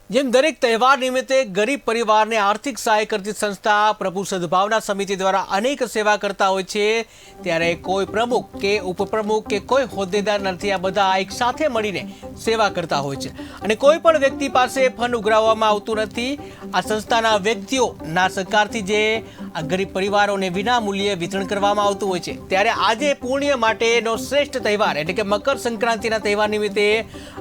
જેમ દરેક તહેવાર નિમિત્તે ગરીબ પરિવારને આર્થિક સહાય કરતી સંસ્થા પ્રભુ સદભાવના સમિતિ દ્વારા અનેક સેવા કરતા હોય છે, ત્યારે કોઈ પ્રમુખ કે ઉપપ્રમુખ કે કોઈ હોદ્દેદાર નથી, આ બધા એક સાથે મળીને સેવા કરતા હોય છે અને કોઈ પણ વ્યક્તિ પાસે ફંડ ઉઘરાવવામાં આવતું નથી। આ સંસ્થાના વ્યક્તિઓના સહકારથી જે આ ગરીબ પરિવારોને વિના મૂલ્યે વિતરણ કરવામાં આવતું હોય છે, ત્યારે આજે પુણ્ય માટેનો શ્રેષ્ઠ તહેવાર એટલે કે મકર સંક્રાંતિના તહેવાર નિમિત્તે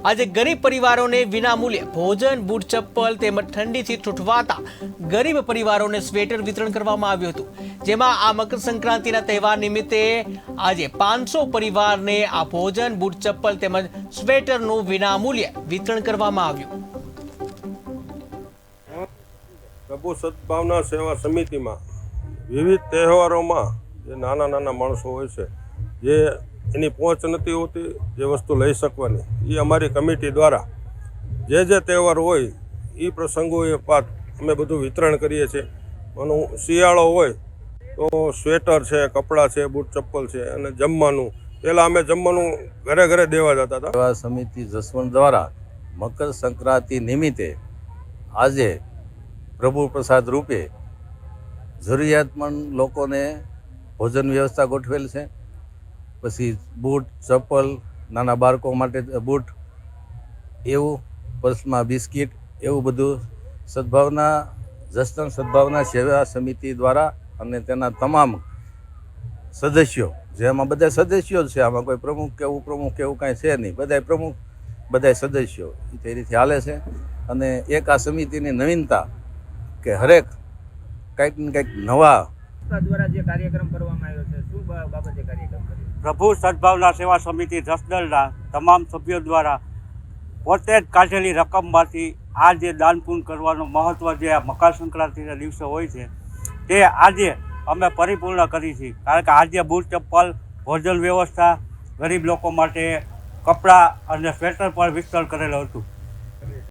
આજે ગરીબ પરિવારોને વિના મૂલ્યે ભોજન, બૂટ, ચપ્પલ તેમજ ઠંડીથી ઠૂઠવાતા ગરીબ પરિવારોને સ્વેટર વિતરણ કરવામાં આવ્યું હતું, જેમાં આ મકર સંક્રાંતિના તહેવાર નિમિત્તે આજે 500 પરિવારને આ ભોજન, બૂટ, ચપ્પલ તેમજ સ્વેટરનું વિના મૂલ્યે વિતરણ કરવામાં આવ્યું। પ્રભુ સદભાવના સેવા સમિતિમાં વિવિધ તહેવારોમાં જે નાના નાના માણસો હોય છે, જે એની પહોંચ નથી હોતી જે વસ્તુ લઈ શકવાની, એ અમારી કમિટી દ્વારા જે તહેવાર હોય એ પ્રસંગોએ પાત અમે બધું વિતરણ કરીએ છીએ। અને શિયાળો હોય તો સ્વેટર છે, કપડાં છે, બૂટ ચપ્પલ છે અને જમવાનું, પહેલાં અમે જમવાનું ઘરે ઘરે દેવા જતા હતા। સેવા સમિતિ જસવંત દ્વારા મકર સંક્રાંતિ નિમિત્તે આજે પ્રભુ પ્રસાદ રૂપે જરૂરિયાતમંદ લોકોને ભોજન વ્યવસ્થા ગોઠવેલ છે। પછી બૂટ, ચપ્પલ, નાના બાળકો માટે બૂટ, એવું પર્સમાં બિસ્કિટ, એવું બધું સદભાવના સેવા સમિતિ દ્વારા અને તેના તમામ સદસ્યો, જેમાં બધા સદસ્યો જ છે, આમાં કોઈ પ્રમુખ કે ઉપપ્રમુખ કે એવું કાંઈ છે નહીં, બધા પ્રમુખ, બધા સદસ્યો તે રીતે હાલે છે। અને એક આ સમિતિની નવીનતા કે હરેક કંઈક ને કંઈક નવા દ્વારા જે કાર્યક્રમ કરવામાં આવ્યો છે, શું બાબતે કાર્યક્રમ કર્યો? પ્રભુ સદભાવના સેવા સમિતિ જસદણના તમામ સભ્યો દ્વારા પોતે જ કાઢેલી રકમમાંથી આ જે દાન પુણ્ય કરવાનું મહત્ત્વ જે આ મકર સંક્રાંતિના દિવસે હોય છે, તે આજે અમે પરિપૂર્ણ કરી છે। કારણ કે આજે બૂટ, ચપ્પલ, ભોજન વ્યવસ્થા, ગરીબ લોકો માટે કપડાં અને સ્વેટર પણ વિતરણ કરેલું હતું।